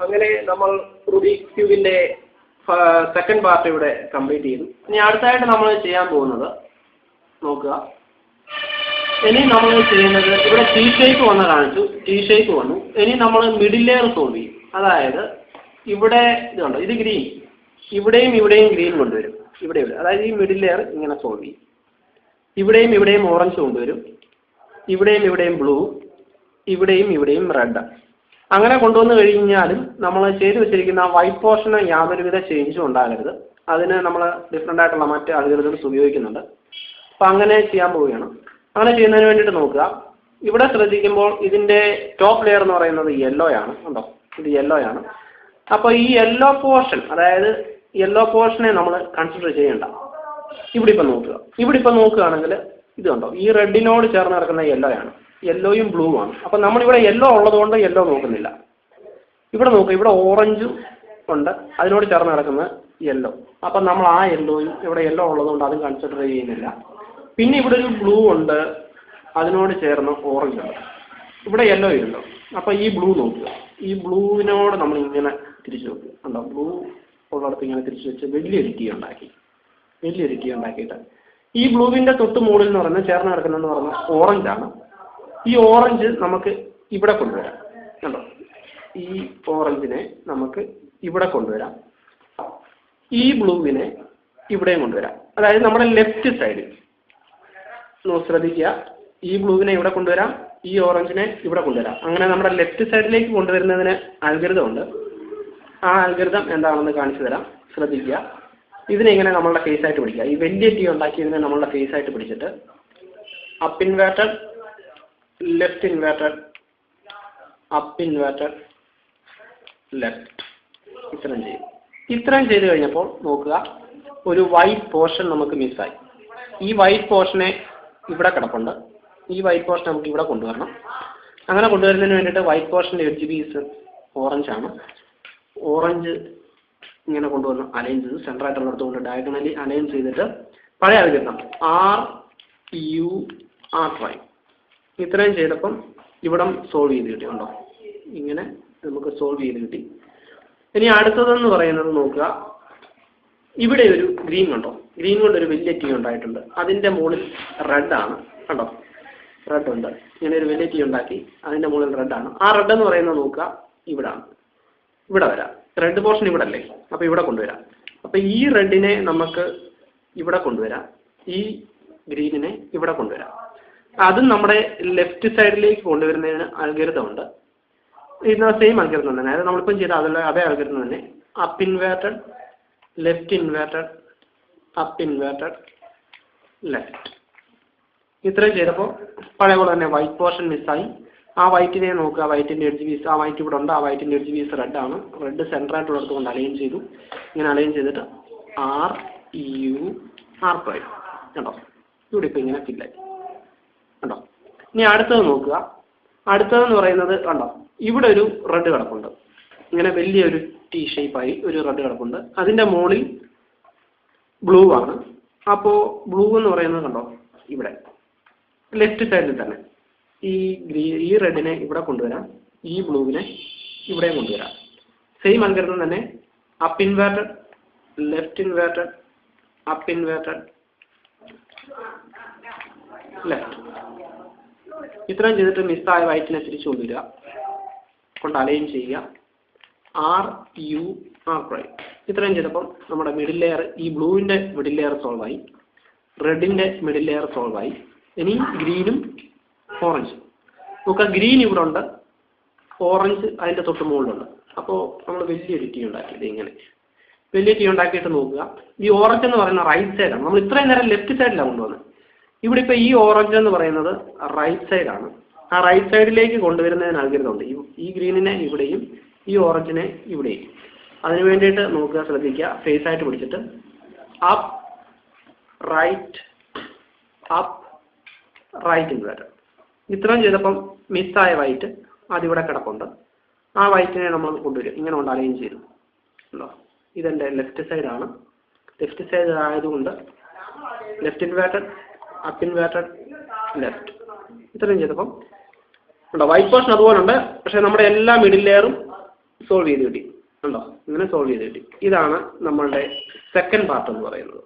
അങ്ങനെ നമ്മൾ Rubik's ക്യൂബിൻ്റെ second part ഇവിടെ കംപ്ലീറ്റ് ചെയ്തു. ഇനി അടുത്തായിട്ട് നമ്മൾ ചെയ്യാൻ പോകുന്നത് നോക്കുക. ഇനി നമ്മൾ ചെയ്യുന്നത് ഇവിടെ ടി ഷേപ്പ് വന്ന് കാണിച്ചു, ടി ഷേപ്പ് വന്നു. ഇനി നമ്മൾ മിഡിൽ ലെയർ സോൾവ് ചെയ്യും. അതായത് ഇവിടെ ഇത് കണ്ടോ, ഇത് ഗ്രീൻ, ഇവിടെയും ഇവിടെയും ഗ്രീൻ കൊണ്ടുവരും, ഇവിടെ അതായത് ഈ മിഡിൽ ലെയർ ഇങ്ങനെ സോൾവ് ചെയ്യും. ഇവിടെയും ഇവിടെയും ഓറഞ്ച് കൊണ്ടുവരും, ഇവിടെയും ഇവിടെയും ബ്ലൂ, ഇവിടെയും ഇവിടെയും റെഡ്. അങ്ങനെ കൊണ്ടുവന്ന് കഴിഞ്ഞാലും നമ്മൾ ചെയ്ത് വെച്ചിരിക്കുന്ന വൈറ്റ് പോർഷന് യാതൊരുവിധ ചേഞ്ചും ഉണ്ടാകരുത്. അതിന് നമ്മൾ ഡിഫറെൻ്റ് ആയിട്ടുള്ള മറ്റ് അൽഗോരിതംസ് ഉപയോഗിക്കുന്നുണ്ട്. അപ്പം അങ്ങനെ ചെയ്യാൻ പോവുകയാണ്. അങ്ങനെ ചെയ്യുന്നതിന് വേണ്ടിയിട്ട് നോക്കുക, ഇവിടെ ശ്രദ്ധിക്കുമ്പോൾ ഇതിൻ്റെ ടോപ്പ് ലെയർ എന്ന് പറയുന്നത് യെല്ലോ ആണ്. ഉണ്ടോ, ഇത് യെല്ലോ ആണ്. അപ്പോൾ ഈ യെല്ലോ പോർഷൻ, അതായത് യെല്ലോ പോർഷനെ നമ്മൾ കൺസിഡർ ചെയ്യേണ്ട. ഇവിടെ ഇപ്പം നോക്കുക, ഇവിടെ ഇപ്പം നോക്കുകയാണെങ്കിൽ ഇത് കണ്ടോ, ഈ റെഡിനോട് ചേർന്ന് കിടക്കുന്ന യെല്ലോ ആണ്, യെല്ലോയും ബ്ലൂ ആണ്. അപ്പം നമ്മളിവിടെ യെല്ലോ ഉള്ളതുകൊണ്ട് യെല്ലോ നോക്കുന്നില്ല. ഇവിടെ നോക്കുക, ഇവിടെ ഓറഞ്ചും ഉണ്ട്, അതിനോട് ചേർന്ന് കിടക്കുന്നത് യെല്ലോ. അപ്പം നമ്മൾ ആ യെല്ലോയും ഇവിടെ യെല്ലോ ഉള്ളതുകൊണ്ട് അതും കൺസിഡർ ചെയ്യുന്നില്ല. പിന്നെ ഇവിടെ ഒരു ബ്ലൂ ഉണ്ട്, അതിനോട് ചേർന്ന് ഓറഞ്ച് ഉണ്ട്, ഇവിടെ യെല്ലോ ഇല്ലല്ലോ. അപ്പം ഈ ബ്ലൂ നോക്കുക, ഈ ബ്ലൂവിനോട് നമ്മൾ ഇങ്ങനെ തിരിച്ചു നോക്കുക. ഉണ്ടോ, ബ്ലൂ ഉള്ളിടത്ത് ഇങ്ങനെ തിരിച്ചു വെച്ച് വലിയൊരു ടീ ഉണ്ടാക്കിയിട്ട് ഈ ബ്ലൂവിൻ്റെ തൊട്ട് മുകളിൽ എന്ന് പറയുന്നത് ചേർന്ന് കിടക്കുന്നതെന്ന് പറഞ്ഞാൽ ഓറഞ്ചാണ്. ഈ ഓറഞ്ച് നമുക്ക് ഇവിടെ കൊണ്ടുവരാം. കണ്ടോ, ഈ ഓറഞ്ചിനെ നമുക്ക് ഇവിടെ കൊണ്ടുവരാം, ഈ ബ്ലൂവിനെ ഇവിടെയും കൊണ്ടുവരാം. അതായത് നമ്മുടെ ലെഫ്റ്റ് സൈഡിൽ ശ്രദ്ധിക്കുക, ഈ ബ്ലൂവിനെ ഇവിടെ കൊണ്ടുവരാം, ഈ ഓറഞ്ചിനെ ഇവിടെ കൊണ്ടുവരാം. അങ്ങനെ നമ്മുടെ ലെഫ്റ്റ് സൈഡിലേക്ക് കൊണ്ടുവരുന്നതിന് അൽഗോരിതം ഉണ്ട്. ആ അൽഗോരിതം എന്താണെന്ന് കാണിച്ചു തരാം, ശ്രദ്ധിക്കുക. ഇതിനെ ഇങ്ങനെ നമ്മളുടെ ഫേസായിട്ട് പിടിക്കുക. ഈ വലിയ ടീ ഉണ്ടാക്കി ഇതിനെ നമ്മളുടെ ഫേസായിട്ട് പിടിച്ചിട്ട് up inverted, left inverted, up inverted, left, ഇത്രയും ചെയ്യും. ഇത്രയും ചെയ്ത് കഴിഞ്ഞപ്പോൾ നോക്കുക, ഒരു വൈറ്റ് പോർഷൻ നമുക്ക് മിസ്സായി. ഈ വൈറ്റ് പോർഷനെ ഇവിടെ കിടപ്പുണ്ട്, ഈ വൈറ്റ് പോർഷൻ നമുക്ക് ഇവിടെ കൊണ്ടുവരണം. അങ്ങനെ കൊണ്ടുവരുന്നതിന് വേണ്ടിയിട്ട് വൈറ്റ് പോർഷൻ്റെ എഡ്ജ് പീസ് ഓറഞ്ചാണ്. ഓറഞ്ച് ഇങ്ങനെ കൊണ്ടുവന്ന് അലൈൻ ചെയ്ത് സെൻറ്ററായിട്ടുള്ളിടത്ത് കൊണ്ട് ഡയഗണലി അലൈൻ ചെയ്തിട്ട് പഴയ അൽഗോരിതം RUR5 ഇത്രയും ചെയ്തപ്പം ഇവിടം സോൾവ് ചെയ്ത് കിട്ടി. ഉണ്ടോ, ഇങ്ങനെ നമുക്ക് സോൾവ് ചെയ്ത് കിട്ടി. ഇനി അടുത്തതെന്ന് പറയുന്നത് നോക്കുക, ഇവിടെ ഒരു ഗ്രീൻ കണ്ടോ, ഗ്രീൻ കൊണ്ടൊരു വലിയ ടീ ഉണ്ടായിട്ടുണ്ട്. അതിൻ്റെ മുകളിൽ റെഡാണ്. കണ്ടോ, റെഡ് ഉണ്ട്. ഇങ്ങനെ ഒരു വലിയ ടീ ഉണ്ടാക്കി, അതിൻ്റെ മുകളിൽ റെഡാണ്. ആ റെഡ് എന്ന് പറയുന്നത് നോക്കുക, ഇവിടാണ്. ഇവിടെ വരാം, റെഡ് പോർഷൻ ഇവിടെ അല്ലേ, അപ്പോൾ ഇവിടെ കൊണ്ടുവരാം. അപ്പോൾ ഈ റെഡിനെ നമുക്ക് ഇവിടെ കൊണ്ടുവരാം, ഈ ഗ്രീനിനെ ഇവിടെ കൊണ്ടുവരാം. അതും നമ്മുടെ ലെഫ്റ്റ് സൈഡിലേക്ക് കൊണ്ടുവരുന്നതിന് അൽഗോരിതം ഉണ്ട്. ഇതിന് സെയിം അൽഗോരിതം തന്നെ, അതായത് നമ്മളിപ്പം ചെയ്ത അതേ അൽഗോരിതം തന്നെ. Up inverted, left inverted, up inverted, left. ഇത്രയും ചെയ്തപ്പോൾ പഴയ പോലെ തന്നെ വൈറ്റ് പോർഷൻ മിസ്സായി. ആ വൈറ്റിനെ നോക്കുക, വൈറ്റിൻ്റെ എഡ്ജ് പീസ്, ആ വൈറ്റ് ഇവിടെ ഉണ്ട്, ആ വൈറ്റിൻ്റെ എഡ്ജ് പീസ് റെഡാണ്. റെഡ് സെൻറ്ററായിട്ടുള്ളിടത്ത് കൊണ്ട് അലൈൻ ചെയ്തു. ഇങ്ങനെ അലൈൻ ചെയ്തിട്ട് RUR5 കണ്ടോ, ഇവിടെ ഇപ്പോൾ ഇങ്ങനെ ഫില്ലായി. കണ്ടോ, ഇനി അടുത്തത് നോക്കുക. അടുത്തതെന്ന് പറയുന്നത് കണ്ടോ, ഇവിടെ ഒരു റെഡ് കിടപ്പുണ്ട്, ഇങ്ങനെ വലിയൊരു ടീ ഷേപ്പായി ഒരു റെഡ് കിടപ്പുണ്ട്. അതിൻ്റെ മുകളിൽ ബ്ലൂ ആണ്. അപ്പോൾ ബ്ലൂ എന്ന് പറയുന്നത് കണ്ടോ, ഇവിടെ ലെഫ്റ്റ് സൈഡിൽ തന്നെ ഈ റെഡിനെ ഇവിടെ കൊണ്ടുവരാം, ഈ ബ്ലൂവിനെ ഇവിടെ കൊണ്ടുവരാം. സെയിം അൽഗോരിതം തന്നെ. Up inverted, left inverted, up inverted, left. ഇത്രയും ചെയ്തിട്ട് മിസ്സായ വൈറ്റിനെ തിരിച്ചു കൊണ്ടുവരിക, കൊണ്ട് അലൈൻ ചെയ്യുക, RUR5. ഇത്രയും ചെയ്തപ്പം നമ്മുടെ മിഡിൽ ലെയർ, ഈ ബ്ലൂവിൻ്റെ മിഡിൽ ലെയർ സോൾവ് ആയി, റെഡിൻ്റെ മിഡിൽ ലെയർ സോൾവ് ആയി. ഇനി ഗ്രീനും ഓറഞ്ച് നോക്കുക, ഗ്രീൻ ഇവിടെ ഉണ്ട്, ഓറഞ്ച് അതിൻ്റെ തൊട്ട് മുകളിലുണ്ട്. അപ്പോൾ നമ്മൾ വലിയൊരു ടീ ഉണ്ടാക്കിയത് ഇങ്ങനെ വലിയ ടീ ഉണ്ടാക്കിയിട്ട് നോക്കുക, ഈ ഓറഞ്ച് എന്ന് പറയുന്ന റൈറ്റ് സൈഡാണ്. നമ്മൾ ഇത്രയും നേരം ലെഫ്റ്റ് സൈഡിലാണ് കൊണ്ടുവന്നത്. ഇവിടെ ഇപ്പോൾ ഈ ഓറഞ്ച് എന്ന് പറയുന്നത് റൈറ്റ് സൈഡാണ്. ആ റൈറ്റ് സൈഡിലേക്ക് കൊണ്ടുവരുന്നതിന് അൽഗോരിതം. ഈ ഗ്രീനിനെ ഇവിടെയും ഈ ഓറഞ്ചിനെ ഇവിടെയും. അതിന് വേണ്ടിയിട്ട് നോക്കുക, ശ്രദ്ധിക്കുക, ഫേസായിട്ട് പിടിച്ചിട്ട് up right, up right inverter. ഇത്രയും ചെയ്തപ്പം മിസ്സായ വൈറ്റ് അതിവിടെ കിടപ്പുണ്ട്. ആ വൈറ്റിനെ നമ്മൾ കൊണ്ടുവരും, ഇങ്ങനെ കൊണ്ട് അലൈൻ ചെയ്തു. ഉണ്ടോ, ഇതെൻ്റെ ലെഫ്റ്റ് സൈഡാണ്. ലെഫ്റ്റ് സൈഡ് ആയതുകൊണ്ട് left inverted, up inverted, left. ഇത്രയും ചെയ്തപ്പം ഉണ്ടോ, വൈറ്റ് പോർഷൻ അതുപോലെ ഉണ്ട്. പക്ഷേ നമ്മുടെ എല്ലാ മിഡിൽ ലെയറും സോൾവ് ചെയ്ത് കിട്ടി. ഉണ്ടോ? ഇങ്ങനെ സോൾവ് ചെയ്ത് കിട്ടി. ഇതാണ് നമ്മളുടെ സെക്കൻഡ് പാർട്ട് എന്ന് പറയുന്നത്.